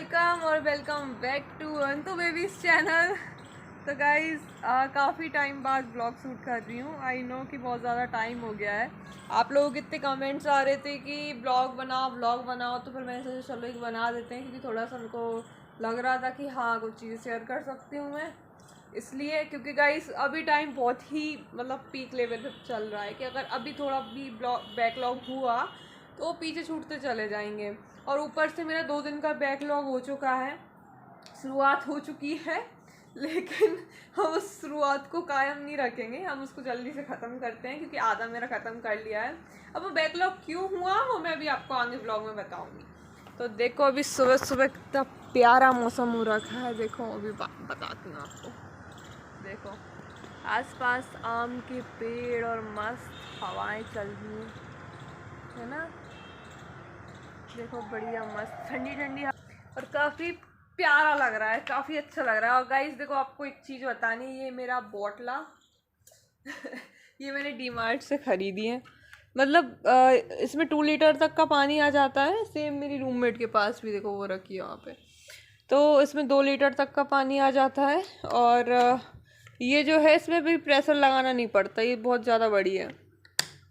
Welcome back to Antu baby's channel. तो guys काफ़ी time बाद ब्लॉग शूट कर रही हूँ। आई नो कि बहुत ज़्यादा टाइम हो गया है। आप लोगों के इतने कमेंट्स आ रहे थे कि ब्लॉग बनाओ, तो फिर मैंने सोचा चलो एक बना देते हैं, क्योंकि थोड़ा सा मेरे को लग रहा था कि हाँ कुछ चीज़ें शेयर कर सकती हूँ मैं, इसलिए। क्योंकि गाइस अभी टाइम बहुत ही मतलब पीक लेवल पे चल रहा है कि अगर अभी थोड़ा भी बैकलॉग हुआ तो वो पीछे छूटते चले जाएंगे। और ऊपर से मेरा 2 दिन का बैकलॉग हो चुका है, शुरुआत हो चुकी है, लेकिन हम उस शुरुआत को कायम नहीं रखेंगे, हम उसको जल्दी से ख़त्म करते हैं, क्योंकि आधा मेरा ख़त्म कर लिया है। अब वो बैकलॉग क्यों हुआ वो मैं अभी आपको आगे ब्लॉग में बताऊंगी। तो देखो अभी सुबह सुबह कितना प्यारा मौसम हो रखा है। देखो अभी बताती हूँ आपको। देखो आसपास आम के पेड़ और मस्त हवाएं चल रही है ना। देखो बढ़िया मस्त ठंडी ठंडी और काफ़ी प्यारा लग रहा है, काफ़ी अच्छा लग रहा है। और गाइस देखो आपको एक चीज़ बतानी, ये मेरा बोतला ये मैंने डी मार्ट से ख़रीदी है। मतलब इसमें 2 लीटर तक का पानी आ जाता है। सेम मेरी रूममेट के पास भी देखो वो रखी है वहाँ पे। तो इसमें 2 लीटर तक का पानी आ जाता है। और ये जो है इसमें भी प्रेशर लगाना नहीं पड़ता, ये बहुत ज़्यादा बड़ी है।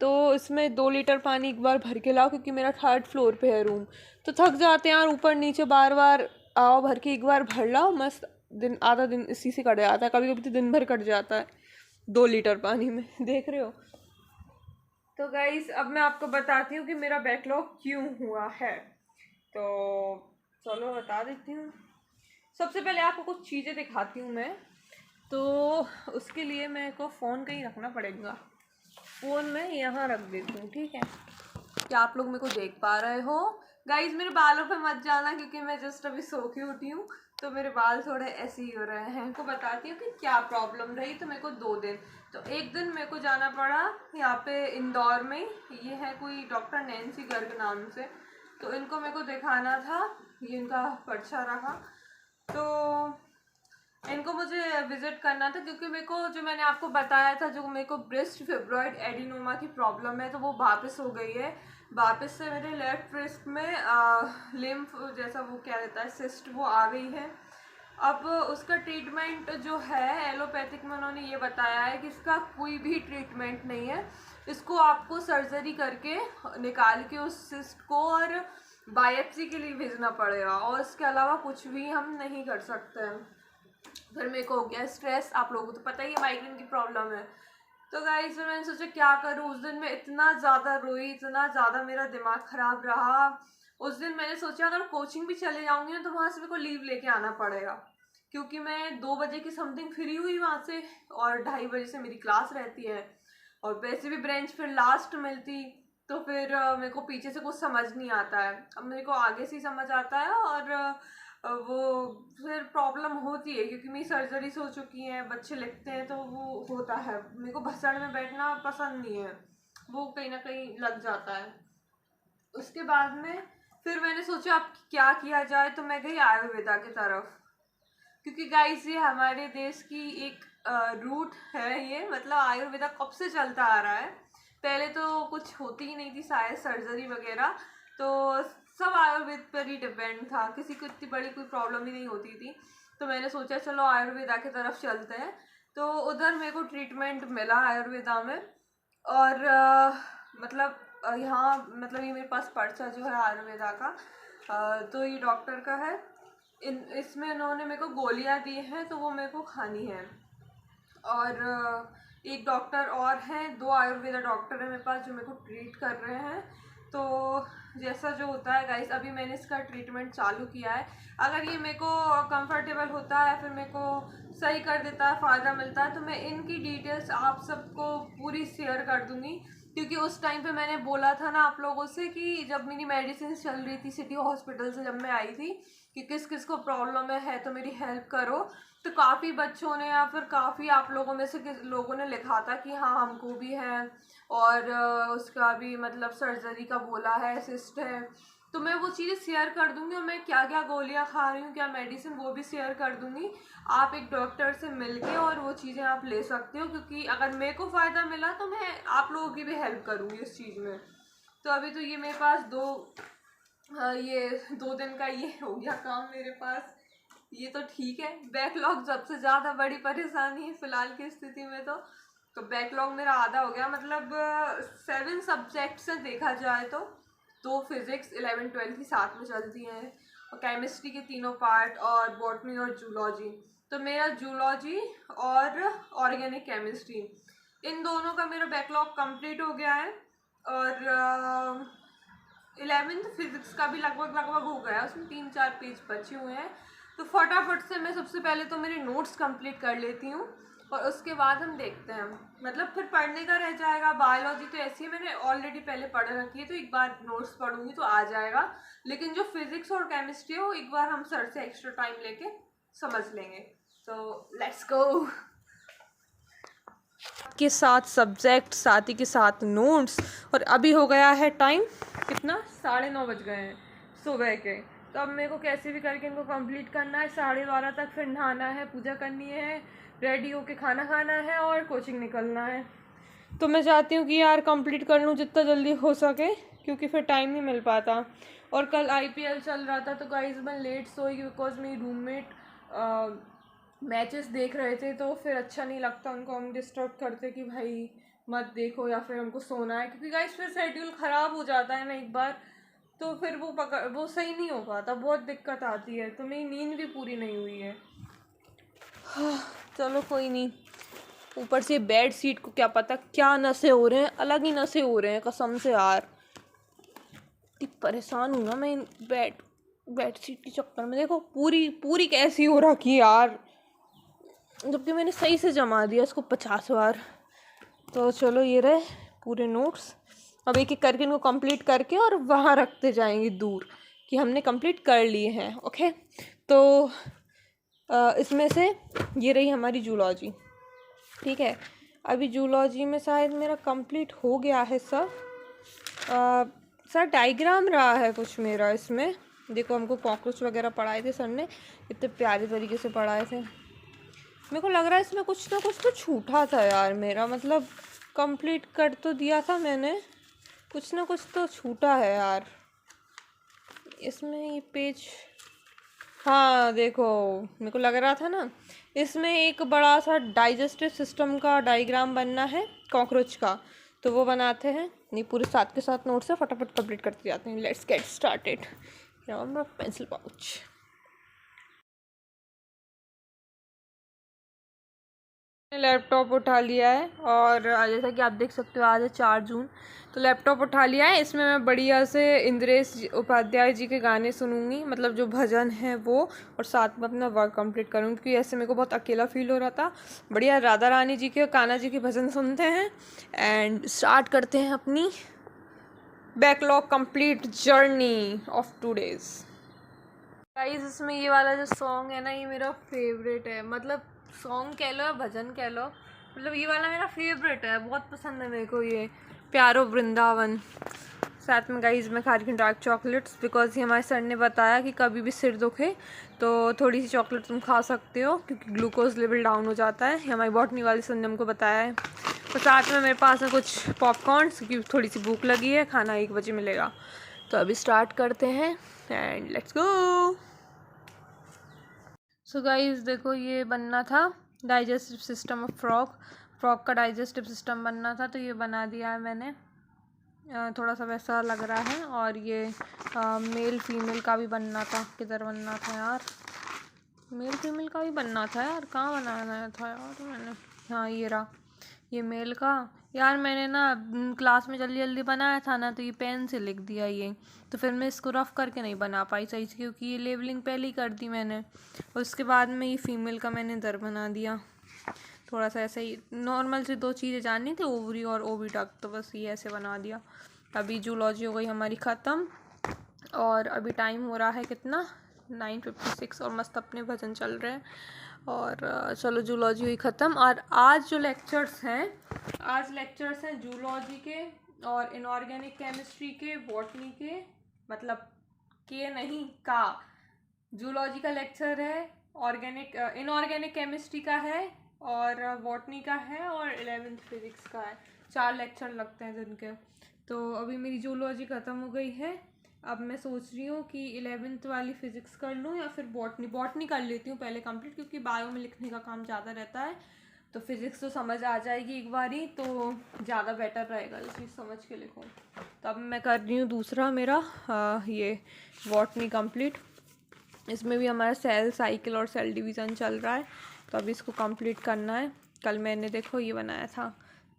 तो इसमें 2 लीटर पानी एक बार भर के लाओ, क्योंकि मेरा 3rd फ्लोर पे है रूम, तो थक जाते हैं यार ऊपर नीचे बार बार। आओ भर के एक बार भर लाओ, मस्त दिन आधा दिन इसी से कट जाता है, कभी कभी तो दिन भर कट जाता है 2 लीटर पानी में देख रहे हो। तो गाइस अब मैं आपको बताती हूँ कि मेरा बैकलॉग क्यों हुआ है। तो चलो बता देती हूँ। सबसे पहले आपको कुछ चीज़ें दिखाती हूँ मैं। तो उसके लिए मेरे को फ़ोन कहीं रखना पड़ेगा। फ़ोन मैं यहाँ रख देती हूँ, ठीक है। क्या आप लोग मेरे को देख पा रहे हो? गाइज मेरे बालों पे मत जाना, क्योंकि मैं जस्ट अभी सो के उठी हूँ, तो मेरे बाल थोड़े ऐसे ही हो रहे हैं। आपको बताती हूँ कि क्या प्रॉब्लम रही। तो मेरे को 2 दिन, तो एक दिन मेरे को जाना पड़ा यहाँ पे इंदौर में। ये है कोई डॉक्टर नैन्सी गर्ग नाम से, तो इनको मेरे को दिखाना था। ये इनका पर्चा रहा, तो इनको मुझे विजिट करना था, क्योंकि मेरे को जो मैंने आपको बताया था, जो मेरे को ब्रेस्ट फिब्रॉइड एडिनोमा की प्रॉब्लम है, तो वो वापस हो गई है। वापस से मेरे लेफ्ट ब्रेस्ट में लिम्फ जैसा वो क्या रहता है सिस्ट, वो आ गई है। अब उसका ट्रीटमेंट जो है एलोपैथिक में उन्होंने ये बताया है कि इसका कोई भी ट्रीटमेंट नहीं है। इसको आपको सर्जरी करके निकाल के उस सिस्ट को और बायोप्सी के लिए भेजना पड़ेगा, और इसके अलावा कुछ भी हम नहीं कर सकते हैं। फिर मेरे को हो गया स्ट्रेस, आप लोगों को तो पता ही है माइग्रेन की प्रॉब्लम है। तो गाइस फिर मैंने सोचा क्या करूँ। उस दिन मैं इतना ज़्यादा रोई, इतना ज़्यादा मेरा दिमाग ख़राब रहा। उस दिन मैंने सोचा अगर कोचिंग भी चले जाऊँगी ना, तो वहाँ से मेरे को लीव लेके आना पड़ेगा, क्योंकि मैं 2 बजे की समथिंग फ्री हुई वहाँ से, और 2:30 बजे से मेरी क्लास रहती है। और वैसे भी ब्रेंच फिर लास्ट मिलती, तो फिर मेरे को पीछे से कुछ समझ नहीं आता है। अब मेरे को आगे से ही समझ आता है। और वो फिर प्रॉब्लम होती है, क्योंकि मेरी सर्जरीज हो चुकी हैं, बच्चे लिखते हैं, तो वो होता है। मेरे को भसड़ में बैठना पसंद नहीं है, वो कहीं ना कहीं लग जाता है। उसके बाद में फिर मैंने सोचा अब क्या किया जाए, तो मैं गई आयुर्वेदा की तरफ, क्योंकि गाइस ये हमारे देश की एक रूट है। ये मतलब आयुर्वेदा कब से चलता आ रहा है। पहले तो कुछ होती ही नहीं थी शायद सर्जरी वगैरह, तो सब आयुर्वेद पर ही डिपेंड था, किसी को इतनी बड़ी कोई प्रॉब्लम ही नहीं होती थी। तो मैंने सोचा चलो आयुर्वेदा की तरफ चलते हैं। तो उधर मेरे को ट्रीटमेंट मिला आयुर्वेदा में। और मतलब यहाँ मतलब ये मेरे पास पर्चा जो है आयुर्वेदा का, तो ये डॉक्टर का है। इसमें इन्होंने मेरे को गोलियां दी हैं, तो वो मेरे को खानी है। और एक डॉक्टर और हैं, 2 आयुर्वेदा डॉक्टर हैं मेरे पास जो मेरे को ट्रीट कर रहे हैं। तो जैसा जो होता है गाइस, अभी मैंने इसका ट्रीटमेंट चालू किया है। अगर ये मेरे को कंफर्टेबल होता है, फिर मेरे को सही कर देता है, फ़ायदा मिलता है, तो मैं इनकी डिटेल्स आप सबको पूरी शेयर कर दूँगी। क्योंकि उस टाइम पे मैंने बोला था ना आप लोगों से कि जब मेरी मेडिसिन चल रही थी सिटी हॉस्पिटल से, जब मैं आई थी, कि किस किस को प्रॉब्लम है तो मेरी हेल्प करो। तो काफ़ी बच्चों ने या फिर काफ़ी आप लोगों में से लोगों ने लिखा था कि हाँ हमको भी है, और उसका भी मतलब सर्जरी का बोला है, सिस्ट है। तो मैं वो चीज़ें शेयर कर दूंगी, और मैं क्या क्या गोलियां खा रही हूँ, क्या मेडिसिन, वो भी शेयर कर दूंगी। आप एक डॉक्टर से मिलके और वो चीज़ें आप ले सकते हो, क्योंकि अगर मेरे को फ़ायदा मिला तो मैं आप लोगों की भी हेल्प करूँगी इस चीज़ में। तो अभी तो ये मेरे पास 2 ये 2 दिन का ये हो गया काम मेरे पास, ये तो ठीक है। बैकलॉग सबसे ज़्यादा बड़ी परेशानी है फ़िलहाल की स्थिति में। तो बैकलॉग मेरा आधा हो गया, मतलब 7 सब्जेक्ट से देखा जाए तो फिज़िक्स 11 12 की साथ में चलती हैं, और केमिस्ट्री के तीनों पार्ट, और बॉटनी और जूलॉजी। तो मेरा जूलॉजी और ऑर्गेनिक केमिस्ट्री, इन दोनों का मेरा बैकलॉग कंप्लीट हो गया है। और 11th फिजिक्स का भी लगभग हो गया, उसमें 3-4 पेज बचे हुए हैं। तो फटाफट से मैं सबसे पहले तो मेरे नोट्स कंप्लीट कर लेती हूँ, और उसके बाद हम देखते हैं, मतलब फिर पढ़ने का रह जाएगा। बायोलॉजी तो ऐसी है, मैंने ऑलरेडी पहले पढ़ रखी है, तो एक बार नोट्स पढ़ूंगी तो आ जाएगा। लेकिन जो फिजिक्स और केमिस्ट्री है वो एक बार हम सर से एक्स्ट्रा टाइम लेके समझ लेंगे। तो लेट्स गो। के साथ सब्जेक्ट, साथ ही के साथ नोट्स, और अभी हो गया है टाइम कितना, 9:30 बज गए हैं सुबह के। तो अब मेरे को कैसे भी करके इनको कंप्लीट करना है 12:30 तक, फिर नहाना है, पूजा करनी है, रेडी होके खाना खाना है और कोचिंग निकलना है। तो मैं चाहती हूँ कि यार कंप्लीट कर लूँ जितना जल्दी हो सके, क्योंकि फिर टाइम नहीं मिल पाता। और कल IPL चल रहा था, तो गाइस मैं लेट सोई बिकॉज मेरी रूममेट मैचेस देख रहे थे, तो फिर अच्छा नहीं लगता उनको हम डिस्टर्ब करते कि भाई मत देखो, या फिर हमको सोना है, क्योंकि गाइस फिर शेड्यूल ख़राब हो जाता है ना एक बार, तो फिर वो सही नहीं हो पाता, बहुत दिक्कत आती है। तो मेरी नींद भी पूरी नहीं हुई है। चलो कोई नहीं, ऊपर से बेड शीट को क्या पता क्या नशे हो रहे हैं, अलग ही नशे हो रहे हैं कसम से यार। इतनी परेशान हूँ ना मैं बेड शीट के चक्कर में। देखो पूरी पूरी कैसी हो रखी यार, जबकि मैंने सही से जमा दिया इसको 50 बार। तो चलो ये रहे पूरे नोट्स, अब एक एक करके इनको कंप्लीट करके और वहाँ रखते जाएंगे दूर कि हमने कंप्लीट कर लिए हैं। ओके, तो इसमें से ये रही हमारी जूलॉजी, ठीक है। अभी जूलॉजी में शायद मेरा कंप्लीट हो गया है सब। सर डायग्राम रहा है कुछ मेरा इसमें, देखो हमको कॉकरोच वगैरह पढ़ाए थे सर ने, इतने प्यारे तरीके से पढ़ाए थे। मेरे को लग रहा है इसमें कुछ ना कुछ तो छूटा था यार मेरा, मतलब कंप्लीट कर तो दिया था मैंने, कुछ ना कुछ तो छूटा है यार इसमें। ये पेज, हाँ देखो मेरे को लग रहा था ना, इसमें एक बड़ा सा डाइजेस्टिव सिस्टम का डायग्राम बनना है कॉकरोच का, तो वो बनाते हैं। नहीं पूरे साथ के साथ नोट्स से फटाफट कंप्लीट करते जाते हैं। Let's get started. Pencil pouch, laptop उठा लिया है, और जैसा कि आप देख सकते हो आज है 4 जून, तो लैपटॉप उठा लिया है। इसमें मैं बढ़िया से इंद्रेश उपाध्याय जी के गाने सुनूंगी, मतलब जो भजन है वो, और साथ में अपना वर्क कंप्लीट करूँगी, क्योंकि ऐसे मेरे को बहुत अकेला फील हो रहा था। बढ़िया राधा रानी जी के, कान्हा जी के भजन सुनते हैं एंड स्टार्ट करते हैं अपनी backlog complete journey of 2 days. Guys इसमें ये वाला जो सॉन्ग है ना, ये मेरा फेवरेट है, मतलब सॉन्ग कह लो या भजन कह लो, मतलब ये वाला मेरा फेवरेट है, बहुत पसंद है मेरे को ये, प्यारो वृंदावन। साथ में गाइस मैं खा रही हूँ डार्क चॉकलेट्स, बिकॉज ये हमारे सर ने बताया कि कभी भी सिर दुखे तो थोड़ी सी चॉकलेट तुम खा सकते हो, क्योंकि ग्लूकोज लेवल डाउन हो जाता है। ये हमारी बॉटनी वाले सर ने हमको बताया है। तो साथ में मेरे पास है कुछ पॉपकॉर्न्स, क्योंकि थोड़ी सी भूख लगी है, खाना 1 बजे मिलेगा। तो अभी स्टार्ट करते हैं and let's go. So guys देखो ये बनना था डाइजेस्टिव सिस्टम ऑफ फ्रॉग का डाइजेस्टिव सिस्टम बनना था, तो ये बना दिया है मैंने। थोड़ा सा वैसा लग रहा है। और ये मेल फीमेल का भी बनना था, किधर बनना था यार, मेल फीमेल का भी बनना था यार, कहाँ बनाना था यार मैंने, हाँ ये रहा, ये मेल का। यार मैंने ना क्लास में जल्दी जल्दी बनाया था ना, तो ये पेन से लिख दिया ये, तो फिर मैं इसको रफ करके नहीं बना पाई सही से, क्योंकि ये लेबलिंग पहले ही कर दी मैंने, और उसके बाद में ये फीमेल का मैंने इधर बना दिया। थोड़ा सा ऐसे ही नॉर्मल से 2 चीज़ें जाननी थी, ओवरी और ओविडक्ट, तो बस ये ऐसे बना दिया। अभी जूलॉजी हो गई हमारी ख़त्म, और अभी टाइम हो रहा है कितना, 9:56, और मस्त अपने भजन चल रहे हैं। और चलो जूलॉजी हुई ख़त्म। और आज जो लेक्चर्स हैं, आज लेक्चर्स हैं जूलॉजी के और इनऑर्गेनिक केमिस्ट्री के, बॉटनी के, मतलब के नहीं का, जूलॉजी का लेक्चर है, ऑर्गेनिक इनऑर्गेनिक केमिस्ट्री का है, और बॉटनी का है, और 11th फिजिक्स का है। 4 लेक्चर लगते हैं दिन के। तो अभी मेरी जूलॉजी ख़त्म हो गई है अब मैं सोच रही हूँ कि 11th वाली फ़िज़िक्स कर लूँ या फिर बॉटनी कर लेती हूँ पहले कंप्लीट, क्योंकि बायो में लिखने का काम ज़्यादा रहता है। तो फिज़िक्स तो समझ आ जाएगी एक बार ही, तो ज़्यादा बेटर रहेगा इस चीज़ समझ के लिखूँ। तो अब मैं कर रही हूँ दूसरा मेरा ये बॉटनी कंप्लीट। इसमें भी हमारा सेल साइकिल और सेल डिवीज़न चल रहा है, तो अभी इसको कंप्लीट करना है। कल मैंने देखो ये बनाया था,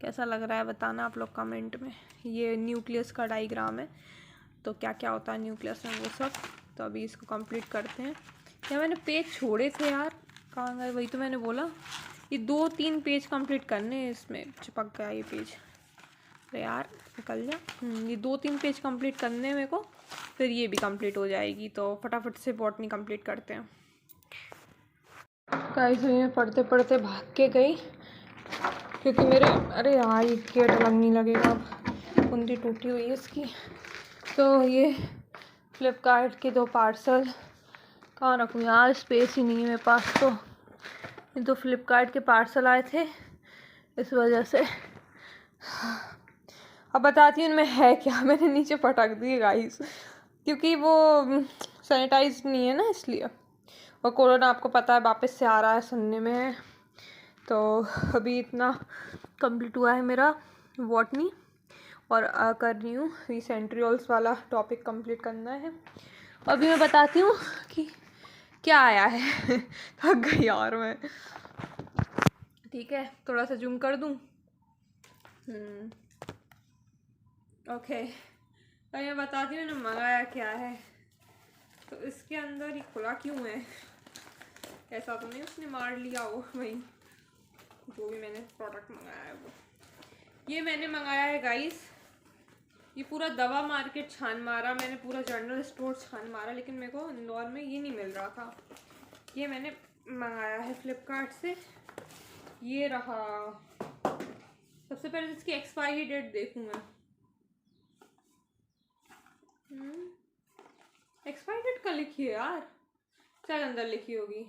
कैसा लग रहा है बताना आप लोग कमेंट में। ये न्यूक्लियस का डायग्राम है, तो क्या क्या होता है न्यूक्लियस में वो सब। तो अभी इसको कंप्लीट करते हैं। क्या मैंने पेज छोड़े थे यार, कहाँ गए? वही तो मैंने बोला, ये 2-3 पेज कंप्लीट करने हैं। इसमें चिपक गया ये पेज, अरे यार निकल जा। ये 2-3 पेज कंप्लीट करने हैं मेरे को, फिर ये भी कंप्लीट हो जाएगी। तो फटाफट से बॉटनी कंप्लीट करते हैं। गाइस मैं पढ़ते पढ़ते भाग के गई, क्योंकि मेरे अरे यार ये गेट लगने लगेगा, अब कुंडी टूटी हुई है इसकी। तो ये फ्लिपकार्ट के 2 पार्सल कहाँ रखूँ यार, स्पेस ही नहीं है मेरे पास। तो ये 2 फ्लिपकार्ट के पार्सल आए थे, इस वजह से। अब बताती हूँ उनमें है क्या। मैंने नीचे पटक दिए गाइस, क्योंकि वो सैनिटाइज नहीं है ना, इसलिए। और कोरोना आपको पता है वापस से आ रहा है, सुनने में है। तो अभी इतना कंप्लीट हुआ है मेरा बॉटनी, और कर रही हूँ ये सेंट्रियोल्स वाला टॉपिक कंप्लीट करना है। अभी मैं बताती हूँ कि क्या आया है। थक गई यार मैं। ठीक है, थोड़ा सा जूम कर दूँ। ओके, तो मैं बताती हूँ मैंने मंगाया क्या है। तो इसके अंदर ही खुला क्यों है, ऐसा तो नहीं उसने मार लिया हो भाई, जो भी मैंने प्रोडक्ट मंगाया है वो। ये मैंने मंगाया है गाइस, ये पूरा दवा मार्केट छान मारा मैंने, पूरा जनरल स्टोर छान मारा, लेकिन मेरे को इंदौर में ये नहीं मिल रहा था। ये मैंने मंगाया है फ्लिपकार्ट से। ये रहा। सबसे पहले इसकी एक्सपायरी डेट देखूँ मैं। एक्सपायरी डेट का लिखी है यार, शायद अंदर लिखी होगी।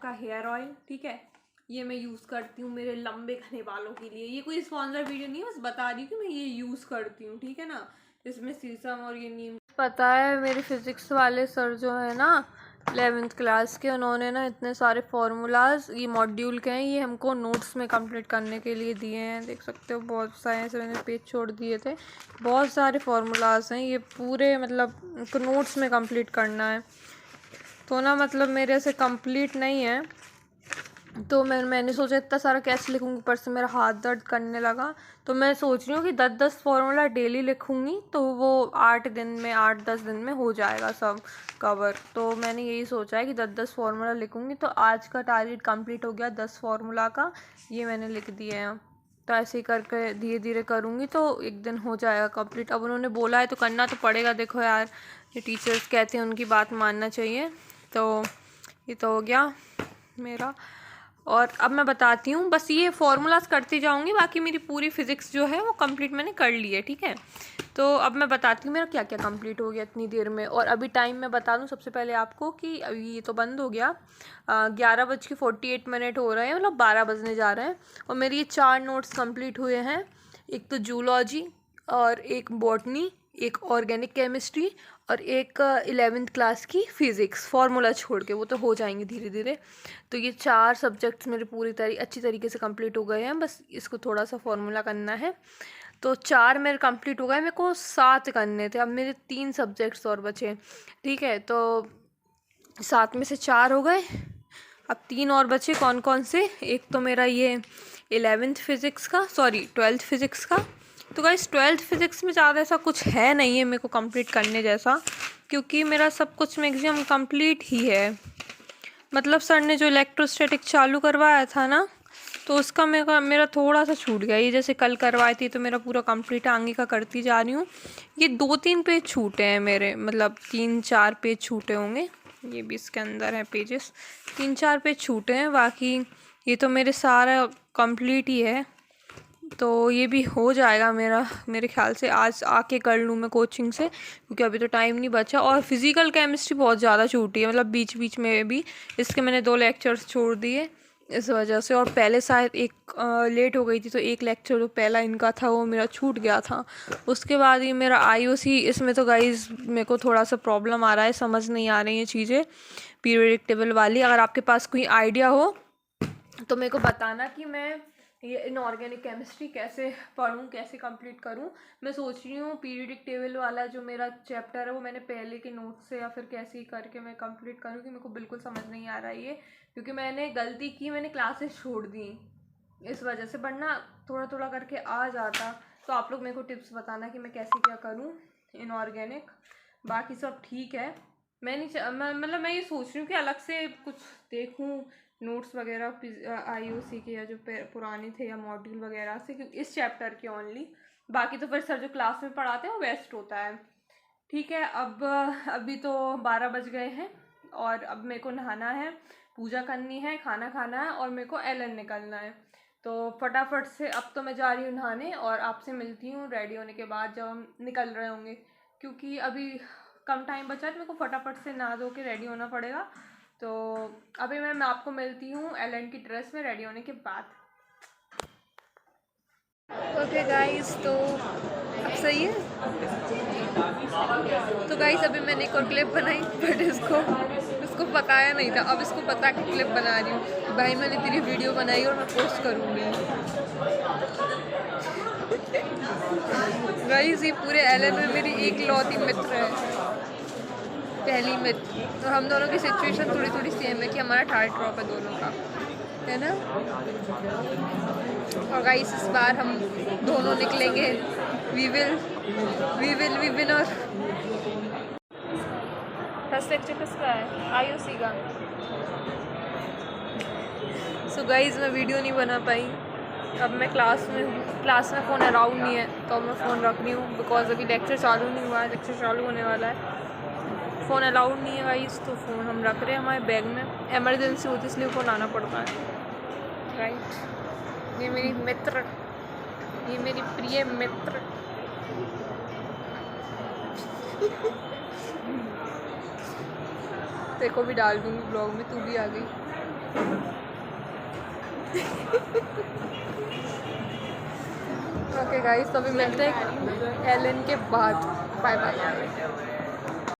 का हेयर ऑयल, ठीक है, ये मैं यूज़ करती हूँ मेरे लंबे घने बालों के लिए। ये कोई स्पॉन्सर वीडियो नहीं है, बस बता रही हूँ कि मैं ये यूज़ करती हूँ, ठीक है ना। इसमें सीसम और ये नीम। पता है मेरे फिज़िक्स वाले सर जो है ना 11th क्लास के, उन्होंने ना इतने सारे फार्मूलाज ये मॉड्यूल के हैं, ये हमको नोट्स में कंप्लीट करने के लिए दिए हैं। देख सकते हो बहुत सारे ऐसे मैंने पेज छोड़ दिए थे, बहुत सारे फार्मूलाज हैं ये पूरे, मतलब उनको नोट्स में कंप्लीट करना है। तो ना मतलब मेरे से कंप्लीट नहीं है, तो मैंने सोचा इतना सारा कैसे लिखूँगी, ऊपर से मेरा हाथ दर्द करने लगा। तो मैं सोच रही हूँ कि 10-10 फार्मूला डेली लिखूँगी, तो वो 8-10 दिन में हो जाएगा सब कवर। तो मैंने यही सोचा है कि 10-10 फार्मूला लिखूँगी। तो आज का टारगेट कंप्लीट हो गया 10 फार्मूला का, ये मैंने लिख दिए हैं। तो ऐसे ही करके धीरे धीरे करूँगी तो एक दिन हो जाएगा कंप्लीट। अब उन्होंने बोला है तो करना तो पड़ेगा। देखो यार, ये टीचर्स कहते हैं उनकी बात मानना चाहिए। तो ये तो हो गया मेरा। और अब मैं बताती हूँ, बस ये फॉर्मूलाज करती जाऊँगी, बाकी मेरी पूरी फिज़िक्स जो है वो कंप्लीट मैंने कर ली है, ठीक है। तो अब मैं बताती हूँ मेरा क्या क्या कंप्लीट हो गया इतनी देर में। और अभी टाइम मैं बता दूँ सबसे पहले आपको कि अभी ये तो बंद हो गया, 11:48 हो रहे हैं, मतलब 12 बजने जा रहे हैं। और मेरे ये 4 नोट्स कंप्लीट हुए हैं, एक तो जूलॉजी और एक बॉटनी, एक ऑर्गेनिक केमिस्ट्री और एक 11th क्लास की फ़िज़िक्स, फार्मूला छोड़ के, वो तो हो जाएंगे धीरे धीरे। तो ये 4 सब्जेक्ट्स मेरे पूरी अच्छी तरीके से कंप्लीट हो गए हैं, बस इसको थोड़ा सा फार्मूला करना है। तो 4 मेरे कंप्लीट हो गए, मेरे को 7 करने थे। अब मेरे 3 सब्जेक्ट्स और बचे, ठीक है। तो 7 में से 4 हो गए, अब 3 और बचे। कौन कौन से? एक तो मेरा ये 11th फिज़िक्स का, सॉरी 12th फिज़िक्स का। तो गाइस 12th फिज़िक्स में ज़्यादा ऐसा कुछ है नहीं है मेरे को कंप्लीट करने जैसा, क्योंकि मेरा सब कुछ मैक्सिमम कंप्लीट ही है। मतलब सर ने जो इलेक्ट्रोस्टैटिक चालू करवाया था ना, तो उसका मेरा थोड़ा सा छूट गया। ये जैसे कल करवाई थी, तो मेरा पूरा कंप्लीट आगे का करती जा रही हूँ। ये 2-3 पेज छूटे हैं मेरे, मतलब 3-4 पेज छूटे होंगे। ये भी इसके अंदर है पेजेस, 3-4 पेज छूटे हैं, बाकी ये तो मेरे सारा कंप्लीट ही है। तो ये भी हो जाएगा मेरा, मेरे ख्याल से आज आके कर लूँ मैं कोचिंग से, क्योंकि अभी तो टाइम नहीं बचा। और फिज़िकल केमिस्ट्री बहुत ज़्यादा छूटी है, मतलब बीच बीच में भी इसके मैंने 2 लेक्चर्स छोड़ दिए। इस वजह से। और पहले शायद एक लेट हो गई थी, तो एक लेक्चर जो पहला इनका था वो मेरा छूट गया था। उसके बाद ये मेरा आईओसी, इसमें तो गाइज़ मेरे को थोड़ा सा प्रॉब्लम आ रहा है, समझ नहीं आ रही हैं चीज़ें पीरियडिक टेबल वाली। अगर आपके पास कोई आइडिया हो तो मेरे को बताना कि मैं ये इनऑर्गेनिक केमिस्ट्री कैसे पढूं, कैसे कंप्लीट करूं। मैं सोच रही हूँ पीरियडिक टेबल वाला जो मेरा चैप्टर है वो मैंने पहले के नोट से या फिर कैसे ही करके मैं कंप्लीट करूँ, कि मेरे को बिल्कुल समझ नहीं आ रहा है ये, क्योंकि मैंने गलती की, मैंने क्लासेस छोड़ दी इस वजह से, वरना थोड़ा थोड़ा करके आ जाता। तो आप लोग मेरे को टिप्स बताना कि मैं कैसे क्या करूँ इनऑर्गेनिक। बाकी सब ठीक है। मैं नहीं मतलब मैं ये सोच रही हूँ कि अलग से कुछ देखूँ नोट्स वगैरह आईओसी के, या जो पुराने थे, या मॉड्यूल वगैरह से, क्योंकि इस चैप्टर के ओनली। बाकी तो फिर सर जो क्लास में पढ़ाते हैं वो बेस्ट होता है। ठीक है, अब अभी तो 12 बज गए हैं और अब मेरे को नहाना है, पूजा करनी है, खाना खाना है और मेरे को एलन निकलना है। तो फटाफट से अब तो मैं जा रही हूँ नहाने, और आपसे मिलती हूँ रेडी होने के बाद जब हम निकल रहे होंगे, क्योंकि अभी कम टाइम बचा है तो मेरे को फटाफट से नहा धो के रेडी होना पड़ेगा। तो अभी मैं आपको मिलती हूँ एलन की ड्रेस में रेडी होने के बाद। ओके गाइस, तो अब सही है। तो गाइस अभी मैंने एक और क्लिप बनाई, बट इसको पकाया नहीं था, अब इसको पता कि क्लिप बना रही हूँ। भाई मैंने तेरी वीडियो बनाई और मैं पोस्ट करूँगी। गाइस ये पूरे एलन में मेरी एक लौती मित्र है, पहली मित्र। तो हम दोनों की सिचुएशन थोड़ी थोड़ी सेम है कि हमारा थर्ड ड्रॉप है दोनों का, है ना। और गाइस इस बार हम दोनों निकलेंगे, we will winner. First lecture किसका है? आईओसी का। सो गाइस मैं वीडियो नहीं बना पाई, अब मैं क्लास में हूँ, क्लास में फ़ोन अलाउड नहीं है, तो मैं फ़ोन रख रही हूँ, बिकॉज अभी लेक्चर चालू नहीं हुआ है, लेक्चर चालू होने वाला है। फ़ोन अलाउड नहीं है गाइस, तो फ़ोन हम रख रहे हैं हमारे बैग में, एमरजेंसी होती है इसलिए फ़ोन आना पड़ता है। राइट, ये मेरी मित्र, ये मेरी प्रिय मित्र। तेरे को भी डाल दूँगी ब्लॉग में, तू भी आ गई। ओके गाइस, तो अभी मिलते हैं एलन के बाद। Bye bye.